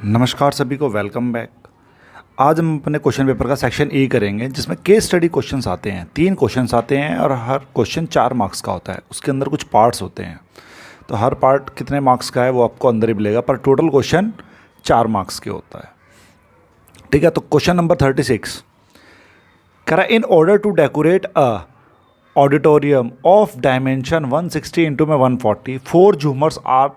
नमस्कार सभी को, वेलकम बैक। आज हम अपने क्वेश्चन पेपर का सेक्शन ए करेंगे, जिसमें केस स्टडी क्वेश्चंस आते हैं। 3 क्वेश्चंस आते हैं और हर क्वेश्चन 4 मार्क्स का होता है। उसके अंदर कुछ पार्ट्स होते हैं, तो हर पार्ट कितने मार्क्स का है वो आपको अंदर ही मिलेगा, पर टोटल क्वेश्चन 4 मार्क्स के होता है। ठीक है, तो क्वेश्चन नंबर 36 कह रहा है, in order to decorate a auditorium of dimension 160 into में 140 4 झूमर्स are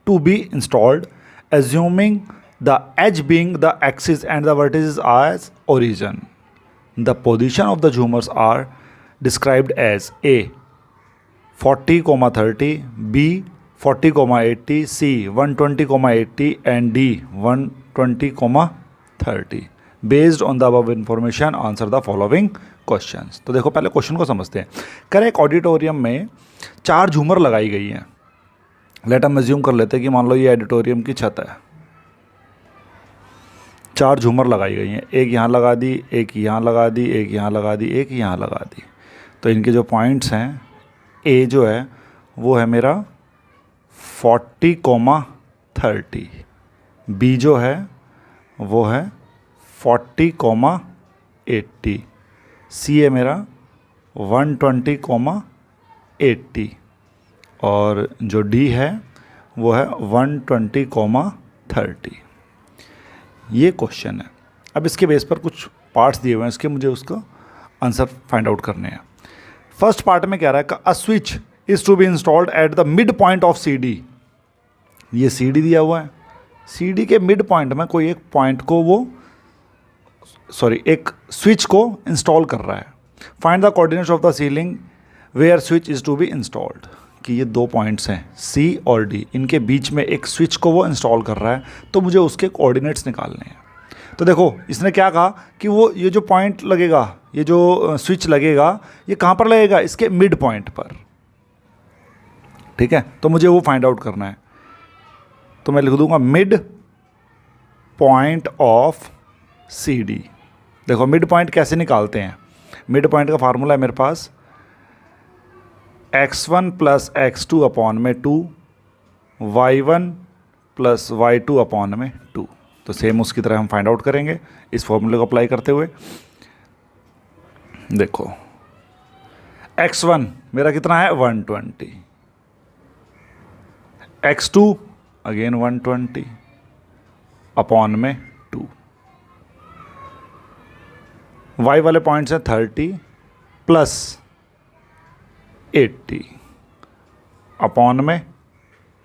to be installed, assuming the edge being the axis and the vertices as origin. The position of the झूमर्स are described as A 40,30, B 40,80, C 120,80 and D 120,30. Based on the above information, answer the following questions. तो देखो, पहले question को समझते हैं। करें, एक auditorium में 4 झूमर लगाई गई हैं। लेट हम एज्यूम कर लेते हैं कि मान लो ये ऑडिटोरियम की छत है। 4 झूमर लगाई गई हैं, एक यहाँ लगा दी, एक यहाँ लगा दी, एक यहाँ लगा दी, एक यहाँ लगा दी। तो इनके जो पॉइंट्स हैं, ए जो है वो है मेरा 40,30, बी जो है वो है 40,80, सी है मेरा 120,80 और जो डी है वो है 120,30। ये क्वेश्चन है। अब इसके बेस पर कुछ पार्ट्स दिए हुए हैं, इसके मुझे उसका आंसर फाइंड आउट करने हैं। फर्स्ट पार्ट में कह रहा है a switch is to be installed at the mid point of C D. ये सी डी दिया हुआ है, सी डी के मिड पॉइंट में कोई एक पॉइंट को एक स्विच को इंस्टॉल कर रहा है। Find the coordinates of the ceiling where switch is to be installed. कि ये 2 पॉइंट्स हैं सी और डी, इनके बीच में एक स्विच को वो इंस्टॉल कर रहा है, तो मुझे उसके कोऑर्डिनेट्स निकालने हैं। तो देखो, इसने क्या कहा कि वो ये जो पॉइंट लगेगा, ये जो स्विच लगेगा, ये कहाँ पर लगेगा? इसके मिड पॉइंट पर। ठीक है, तो मुझे वो फाइंड आउट करना है। तो मैं लिख दूंगा mid point of C D. देखो, मिड पॉइंट कैसे निकालते हैं? मिड पॉइंट का फार्मूला है मेरे पास x1 प्लस x2 अपॉन में 2, y1 प्लस y2 अपॉन में 2। तो सेम उसकी तरह हम फाइंड आउट करेंगे इस फॉर्मूले को अप्लाई करते हुए। देखो, x1 मेरा कितना है? 120, x2 अगेन 120 अपॉन में 2, y वाले पॉइंट्स हैं 30 प्लस 80 अपॉन में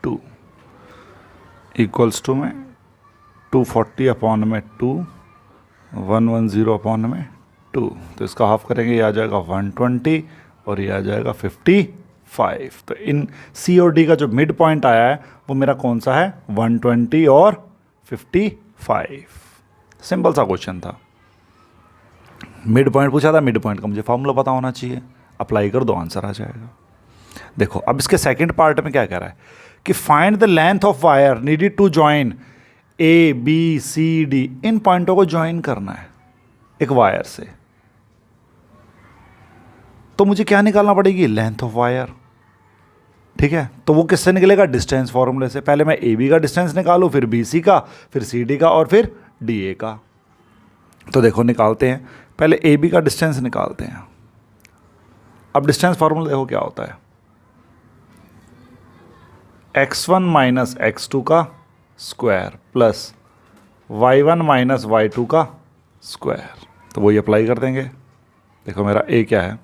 2 इक्वल्स टू में 240 अपॉन में 2, 110 अपॉन में 2। तो इसका हाफ करेंगे, ये आ जाएगा 120 और ये आ जाएगा 55। तो इन सी और डी का जो मिड पॉइंट आया है वो मेरा कौन सा है? 120 और 55। सिंपल सा क्वेश्चन था। मिड पॉइंट पूछा था, मिड पॉइंट का मुझे फॉर्मूला पता होना चाहिए। अप्लाई कर दो, आंसर आ जाएगा। देखो, अब इसके सेकंड पार्ट में क्या कह रहा है कि find the length of wire needed to join A B C D. इन पॉइंटों को ज्वाइन करना है एक वायर से, तो मुझे क्या निकालना पड़ेगी? Length of wire. ठीक है, तो वो किससे निकलेगा? डिस्टेंस फॉर्मूले से। पहले मैं ए बी का डिस्टेंस निकालूं, फिर बी सी का, फिर सी डी का और फिर डी ए का। तो देखो, निकालते हैं। पहले ए बी का डिस्टेंस निकालते हैं। अब डिस्टेंस फार्मूला देखो क्या होता है, x1 माइनस x2 का square plus y1 minus y2 का स्क्वायर। तो वही अप्लाई कर देंगे। देखो, मेरा a क्या है?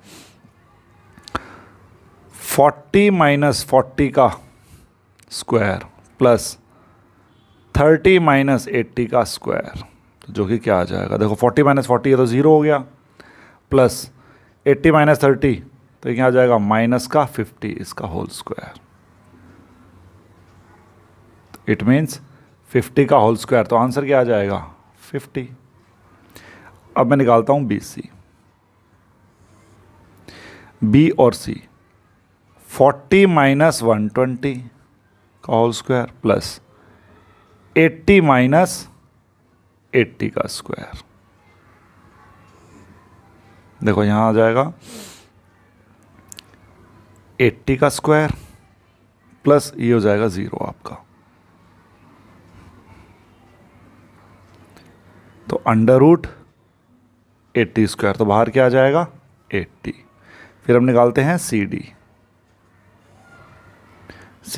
40 माइनस 40 का स्क्वायर प्लस 30 माइनस 80 का स्क्वायर, जो कि क्या आ जाएगा? देखो, 40 माइनस 40 है तो 0 हो गया, प्लस 80 माइनस 30 तो क्या आ जाएगा? माइनस का 50, इसका होल स्क्वायर। इट मीन्स 50 का होल स्क्वायर। तो आंसर क्या आ जाएगा? 50। अब मैं निकालता हूं बी सी। बी और सी 40 माइनस 120 का होल स्क्वायर प्लस 80 माइनस 80 का स्क्वायर। देखो, यहां आ जाएगा 80 का स्क्वायर प्लस ये हो जाएगा 0 आपका। तो अंडर रूट 80 स्क्वायर, तो बाहर क्या आ जाएगा 80। फिर हम निकालते हैं सी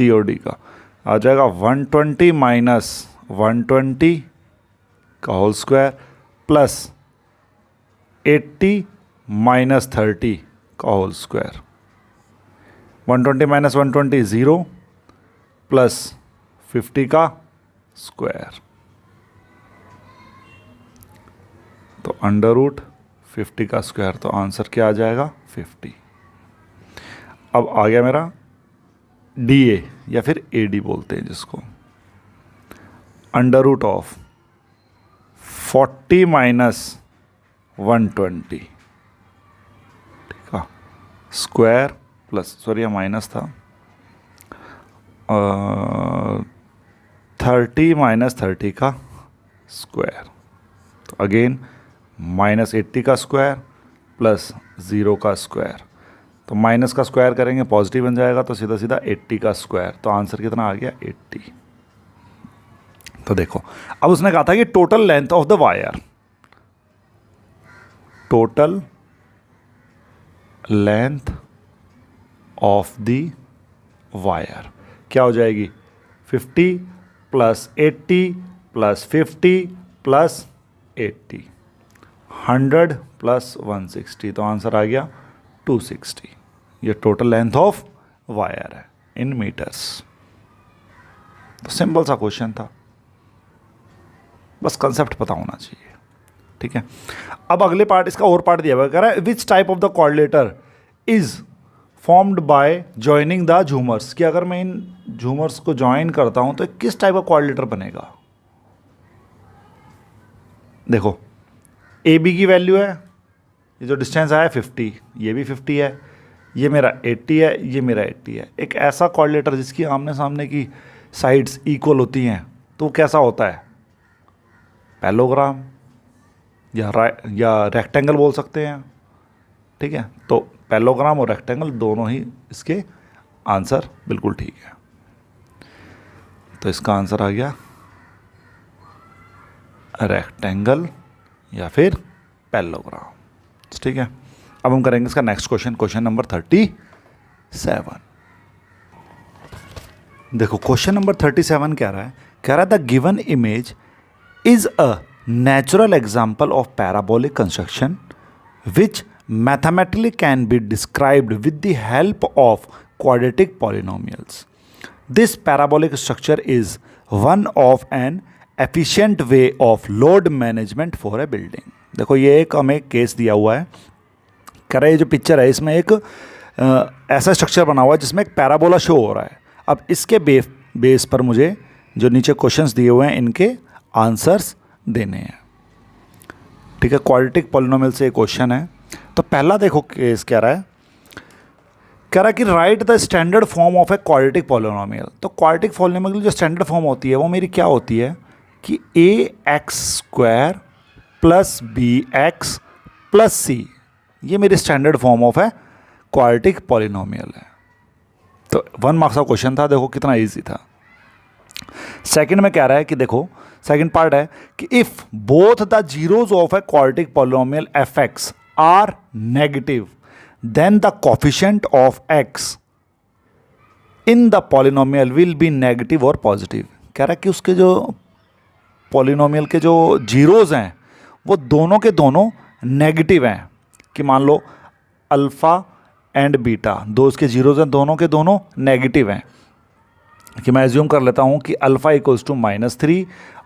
और डी का, आ जाएगा 120 माइनस 120 का होल स्क्वायर प्लस 80 माइनस 30 का होल स्क्वायर। 120 माइनस 120 0 प्लस 50 का स्क्वायर, तो अंडर रूट 50 का स्क्वायर, तो आंसर क्या आ जाएगा 50। अब आ गया मेरा डी ए या फिर ए डी बोलते हैं जिसको, अंडर रूट ऑफ 40 माइनस 120, ठीक है, स्क्वायर प्लस, सॉरी यह माइनस था, 30 माइनस 30 का स्क्वायर, तो अगेन माइनस 80 का स्क्वायर प्लस 0 का स्क्वायर, तो माइनस का स्क्वायर करेंगे पॉजिटिव बन जाएगा, तो सीधा सीधा 80 का स्क्वायर, तो आंसर कितना आ गया 80। तो देखो अब उसने कहा था कि total length of the wire, total length of the wire क्या हो जाएगी 50 प्लस 80 प्लस 50 प्लस 80, 100 प्लस 160, तो आंसर आ गया 260। ये टोटल लेंथ ऑफ वायर है इन मीटर्स। तो सिंपल सा क्वेश्चन था, बस कंसेप्ट पता होना चाहिए, ठीक है। अब अगले पार्ट, इसका और पार्ट दिया हुआ कह रहा है which type of the coordinator is formed by joining the झूमर्स, कि अगर मैं इन झूमर्स को ज्वाइन करता हूं तो किस टाइप का कोऑर्डिनेटर बनेगा। देखो ए बी की वैल्यू है, ये जो डिस्टेंस आया 50, ये भी 50 है, ये मेरा 80 है, ये मेरा 80 है। एक ऐसा कोऑर्डिनेटर जिसकी आमने सामने की साइड्स इक्वल होती हैं, तो वो कैसा होता है पैरेललोग्राम या रेक्टेंगल बोल सकते हैं, ठीक है। तो पैरेललोग्राम और रेक्टेंगल दोनों ही इसके आंसर बिल्कुल ठीक है। तो इसका आंसर आ गया रेक्टेंगल या फिर पैरेललोग्राम, ठीक है। अब हम करेंगे इसका नेक्स्ट क्वेश्चन, क्वेश्चन नंबर 37। देखो क्वेश्चन नंबर 37 कह रहा है the given image is a natural example of parabolic construction which mathematically can be described with the help of quadratic polynomials. This parabolic structure is one of an efficient way of load management for a building. देखो ये एक हमें case दिया हुआ है, कह रहा है ये जो पिक्चर है इसमें एक ऐसा स्ट्रक्चर बना हुआ है जिसमें एक पैराबोला शो हो रहा है। अब इसके बेस पर मुझे जो नीचे क्वेश्चंस दिए हुए हैं इनके आंसर्स देने हैं, ठीक है। क्वाड्रेटिक पॉलिनोमियल से एक क्वेश्चन है। तो पहला देखो केस कह रहा है कि right the standard form of a quadratic polynomial. तो क्वाड्रेटिक पॉलिनोमियल की जो स्टैंडर्ड फॉर्म होती है वो मेरी क्या होती है कि ax² plus bx plus c, ये मेरी स्टैंडर्ड फॉर्म ऑफ है क्वाड्रेटिक पॉलिनोमियल है। तो 1 मार्क्स का क्वेश्चन था, देखो कितना ईजी था। सेकंड में कह रहा है कि देखो सेकंड पार्ट है कि if both the zeros of a quadratic polynomial fx are negative then the coefficient of x in the polynomial will be negative और पॉजिटिव। कह रहा है कि उसके जो पॉलिनोमियल के जो जीरोज हैं वो दोनों के दोनों नेगेटिव हैं, कि मान लो अल्फ़ा एंड बीटा, दो उसके जीरोज हैं, दोनों के दोनों नेगेटिव हैं। कि मैं एज्यूम कर लेता हूँ कि अल्फ़ा इक्वल्स टू -3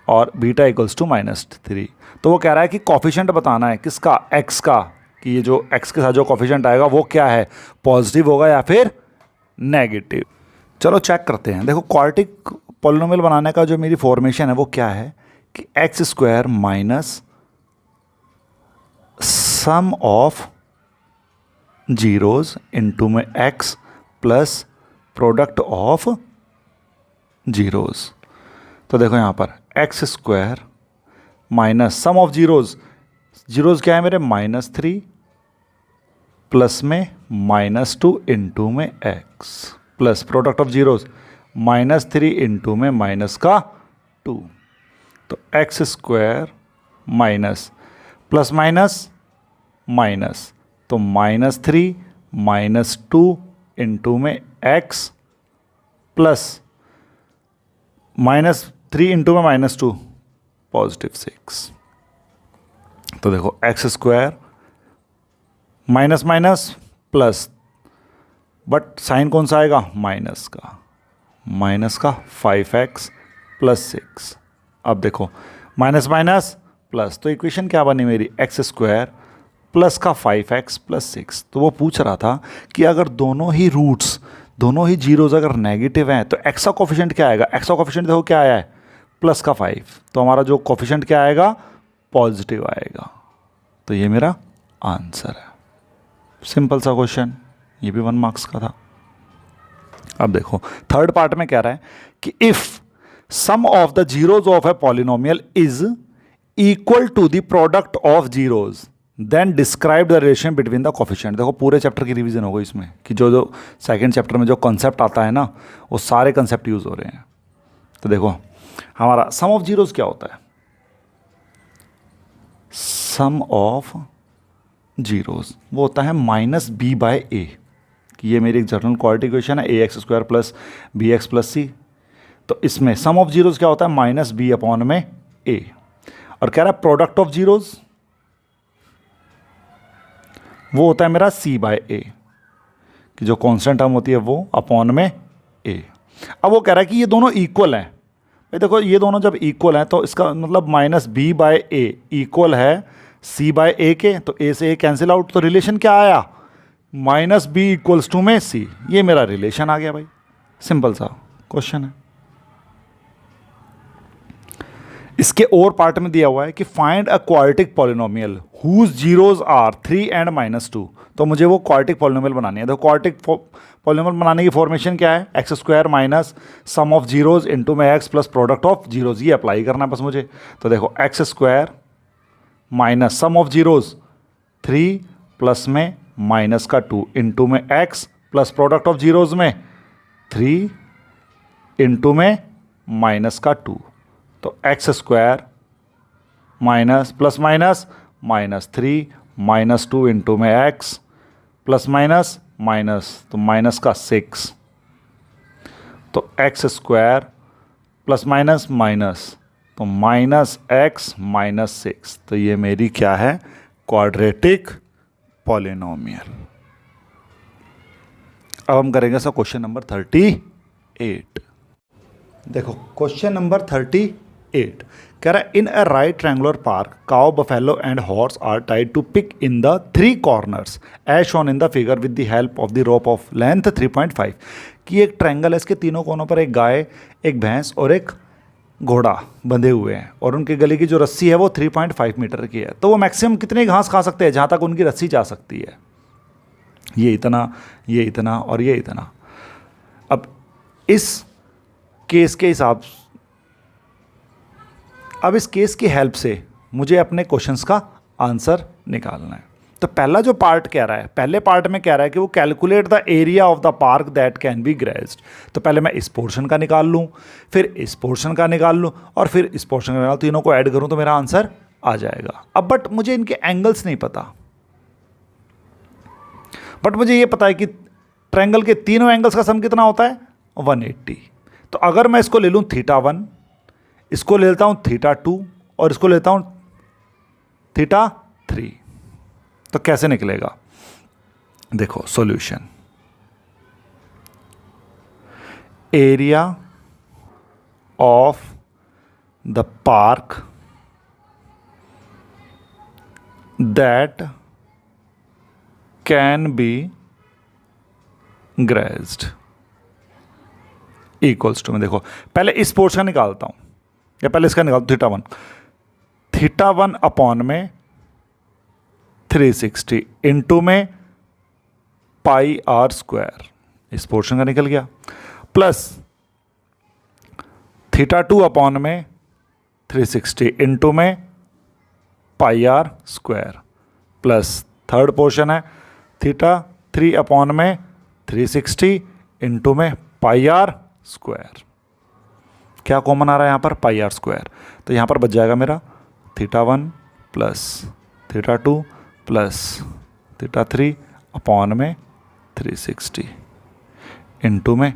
और बीटा इक्वल्स टू -3। तो वो कह रहा है कि कॉफिशिएंट बताना है किसका, x का, कि ये जो x के साथ जो कॉफिशिएंट आएगा वो क्या है, पॉजिटिव होगा या फिर नेगेटिव। चलो चेक करते हैं। देखो क्वाड्रेटिक पॉलिनोमियल बनाने का जो मेरी फॉर्मेशन है वो क्या है कि x² minus sum of zeros into में x plus product of zeros. तो देखो यहाँ पर x² minus sum of zeros, zeros क्या है मेरे -3 प्लस में -2 इंटू में x plus product of zeros -3 into में -2। तो x² minus, plus minus minus, तो -3 -2 इंटू में x प्लस -3 इंटू में -2 +6। तो देखो x square minus minus plus, but sign कौन सा आएगा, माइनस का 5x + 6। अब देखो माइनस माइनस प्लस, तो इक्वेशन क्या बनी मेरी, एक्स स्क्वायर प्लस का 5x + 6। तो वो पूछ रहा था कि अगर दोनों ही रूट्स, दोनों ही जीरोज अगर नेगेटिव हैं तो एक्स का कोफिशिएंट क्या आएगा, एक्स का कोफिशिएंट देखो क्या आया है, +5, तो हमारा जो कोफिशिएंट क्या आएगा, पॉजिटिव आएगा। तो ये मेरा आंसर है। सिंपल सा क्वेश्चन, ये भी 1 मार्क्स का था। अब देखो थर्ड पार्ट में कह रहा है कि if sum of the zeros of a polynomial is equal to the product of zeros then describe the relation between the coefficient. देखो पूरे चैप्टर की रिवीजन होगा इसमें कि जो जो सेकंड चैप्टर में जो कॉन्सेप्ट आता है ना, वो सारे कॉन्सेप्ट यूज हो रहे हैं। तो देखो हमारा सम ऑफ जीरोज क्या होता है, सम ऑफ जीरोज वो होता है -b/a, कि ये मेरी एक जनरल क्वाड्रेटिक इक्वेशन है, ax² + bx + c। तो इसमें सम ऑफ जीरोज क्या होता है, -b/a, और कह रहा है प्रोडक्ट ऑफ जीरोज वो होता है मेरा c/a, कि जो कांस्टेंट टर्म होती है वो अपॉन में a। अब वो कह रहा है कि ये दोनों इक्वल हैं। भाई देखो ये दोनों जब इक्वल हैं तो इसका मतलब -b/a इक्वल है c/a के, तो a से a कैंसिल आउट, तो रिलेशन क्या आया, -b = में c। ये मेरा रिलेशन आ गया भाई, सिंपल सा क्वेश्चन है। इसके और पार्ट में दिया हुआ है कि find a quadratic polynomial whose zeros are 3 and -2। तो मुझे वो क्वाड्रेटिक पॉलिनोमियल बनानी है। तो क्वाड्रेटिक पॉलिनोमियल बनाने की फॉर्मेशन क्या है, x² minus sum of zeros into में x plus product of zeros, ये अप्लाई करना है बस मुझे। तो देखो x² minus sum of zeros 3 plus में -2 इंटू में x plus product of zeros में 3 इंटू में -2, तो x² minus plus minus -3 -2 into में x प्लस माइनस माइनस, तो -6, तो x² प्लस माइनस माइनस, तो -x -6। तो ये मेरी क्या है, क्वाड्रेटिक पॉलिनोमियल। अब हम करेंगे सर क्वेश्चन नंबर 38। देखो क्वेश्चन नंबर 38 कह रहा है in a right triangular park cow buffalo and horse are tied to peg in the 3 corners as shown in the figure with the help of the rope of length 3.5। कि एक triangle है, इसके तीनों कोनों पर एक गाय, एक भैंस और एक घोड़ा बंधे हुए हैं, और उनके गले की जो रस्सी है वो 3.5 मीटर की है। तो वो मैक्सिमम कितने घास खा सकते हैं जहाँ तक उनकी रस्सी जा सकती है, ये इतना, ये इतना और ये इतना। अब इस केस के हिसाब, अब इस केस की हेल्प से मुझे अपने क्वेश्चंस का आंसर निकालना है। तो पहला जो पार्ट कह रहा है, पहले पार्ट में कह रहा है कि वो calculate the area of the park that can be grazed. तो पहले मैं इस पोर्शन का निकाल लूँ, फिर इस पोर्शन का निकाल लूँ, और फिर इस पोर्शन का निकाल, तीनों को ऐड करूँ तो मेरा आंसर आ जाएगा। अब बट मुझे इनके एंगल्स नहीं पता, बट मुझे ये पता है कि ट्रायंगल के तीनों एंगल्स का सम कितना होता है, 180। तो अगर मैं इसको ले लूँ θ1, इसको ले लेता हूँ θ2 और इसको लेता हूँ θ3, तो कैसे निकलेगा, देखो solution, area of the park that can be grazed equals to में, देखो पहले इस पोर्शन का निकालता हूं, या पहले इसका निकालता हूं, θ1 अपॉन में 360 इंटू में πr², इस पोर्शन का निकल गया, प्लस θ2 अपॉन में 360 इंटू में πr², प्लस थर्ड पोर्शन है θ3 अपॉन में 360 इंटू में πr²। क्या कॉमन आ रहा है यहाँ पर, πr², तो यहाँ पर बच जाएगा मेरा θ1 प्लस θ2 प्लस θ3 अपॉन में 360 इंटू में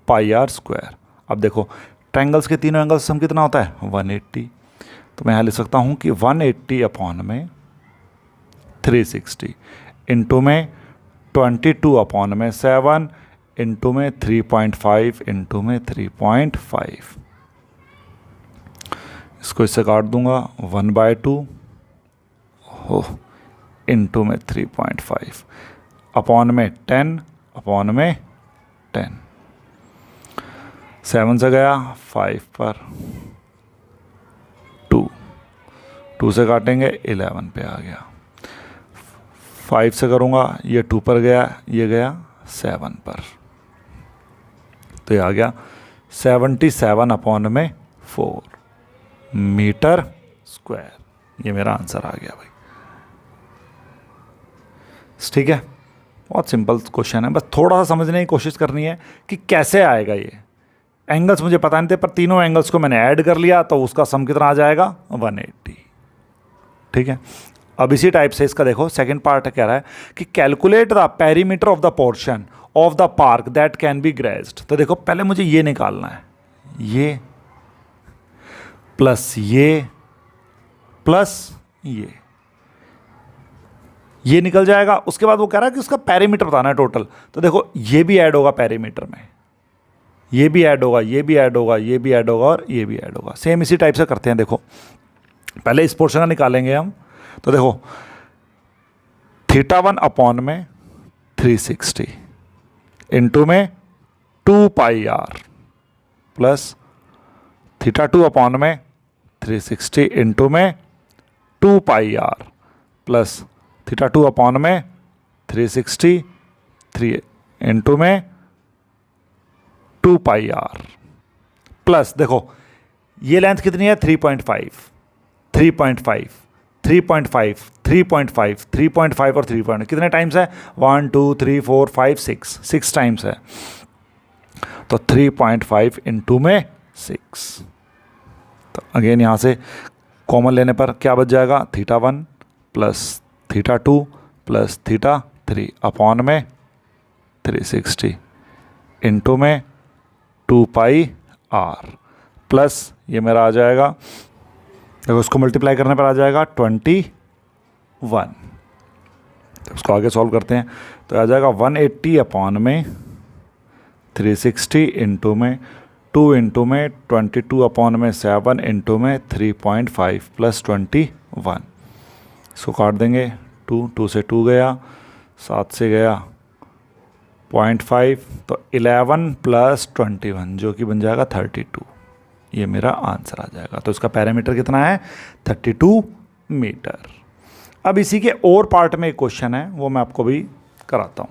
पाई आर स्क्वायर। अब देखो ट्रायंगल्स के तीनों एंगल्स सम कितना होता है 180, तो मैं यहाँ लिख सकता हूँ कि 180 अपॉन में 360 इंटू में 22 अपॉन में 7 इंटू में 3.5 इंटू में 3.5। इसको इससे काट दूंगा 1/2 हो इंटू में 3.5 अपॉन में 10 अपॉन में 10। 7 से गया 5 पर 2 से काटेंगे 11 पे आ गया। 5 से करूँगा ये 2 पर गया, ये गया 7 पर, तो ये आ गया 77 अपॉन में 4 मीटर स्क्वायर। ये मेरा आंसर आ गया भाई। ठीक है, बहुत सिंपल क्वेश्चन है, बस थोड़ा सा समझने की कोशिश करनी है कि कैसे आएगा ये। एंगल्स मुझे पता नहीं थे, पर तीनों एंगल्स को मैंने ऐड कर लिया तो उसका सम कितना आ जाएगा 180। ठीक है, अब इसी टाइप से इसका देखो सेकंड पार्ट कह रहा है कि calculate the perimeter of the portion of the park that can be grazed. तो देखो पहले मुझे ये निकालना है, ये प्लस ये प्लस ये निकल जाएगा। उसके बाद वो कह रहा है कि उसका पेरीमीटर बताना है टोटल। तो देखो ये भी ऐड होगा पेरीमीटर में, ये भी ऐड होगा, ये भी ऐड होगा, ये भी ऐड होगा और ये भी ऐड होगा। सेम इसी टाइप से करते हैं। देखो पहले इस पोर्शन का निकालेंगे हम। तो देखो θ1 अपॉन में 360 इंटू में 2πr प्लस θ2 अपॉन में 360 इंटू में 2πr प्लस θ2 अपॉन में 360 3 इंटू में 2πr प्लस देखो ये लेंथ कितनी है 3.5 3.5 3.5 3.5 3.5 और 3. कितने टाइम्स है 1 2 3 4 5 6 टाइम्स है। तो 3.5 इंटू में 6। तो अगेन यहाँ से कॉमन लेने पर क्या बच जाएगा θ1 प्लस θ2 प्लस θ3 अपॉन में 360 इंटू में 2πr प्लस ये मेरा आ जाएगा, देखो उसको मल्टीप्लाई करने पर आ जाएगा 21। तो उसको आगे सॉल्व करते हैं तो आ जाएगा 180 अपॉन में 360 इंटू में 2 इंटू में 22 अपॉन में 7 इंटू में 3.5 प्लस 21। इसको काट देंगे 2 से 2 गया, 7 से गया 0.5, तो 11 प्लस 21 जो कि बन जाएगा 32। ये मेरा आंसर आ जाएगा। तो इसका पैरामीटर कितना है 32 मीटर। अब इसी के और पार्ट में एक क्वेश्चन है, वो मैं आपको भी कराता हूँ।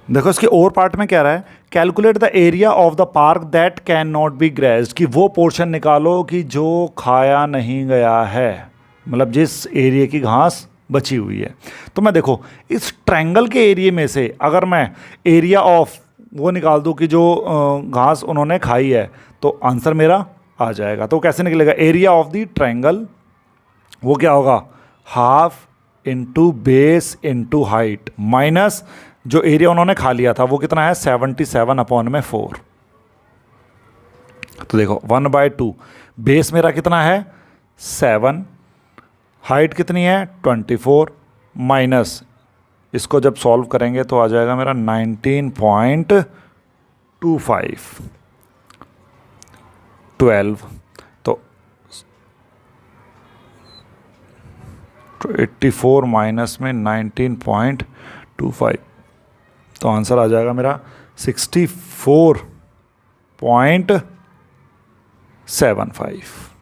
देखो इसके और पार्ट में क्या रहा है, calculate the area of the park that can not be grazed, कि वो पोर्शन निकालो कि जो खाया नहीं गया है, मतलब जिस एरिया की घास बची हुई है। तो मैं देखो इस ट्रायंगल के एरिया में से अगर मैं एरिया ऑफ वो निकाल दूँ कि जो घास उन्होंने खाई है, तो आंसर मेरा आ जाएगा। तो कैसे निकलेगा, एरिया ऑफ द ट्रायंगल वो क्या होगा half into base into height minus जो एरिया उन्होंने खा लिया था वो कितना है 77 अपॉन में 4। तो देखो 1/2 बेस मेरा कितना है 7, हाइट कितनी है 24 माइनस इसको जब सॉल्व करेंगे तो आ जाएगा मेरा 19.25 12। तो 84 माइनस में 19.25, तो आंसर आ जाएगा मेरा 64.75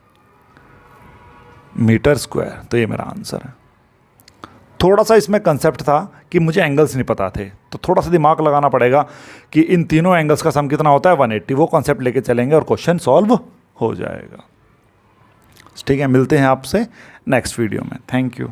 मीटर स्क्वायर। तो ये मेरा आंसर है। थोड़ा सा इसमें कंसेप्ट था कि मुझे एंगल्स नहीं पता थे, तो थोड़ा सा दिमाग लगाना पड़ेगा कि इन तीनों एंगल्स का सम कितना होता है 180। वो कॉन्सेप्ट लेके चलेंगे और क्वेश्चन सॉल्व हो जाएगा। ठीक है, मिलते हैं आपसे नेक्स्ट वीडियो में। Thank you.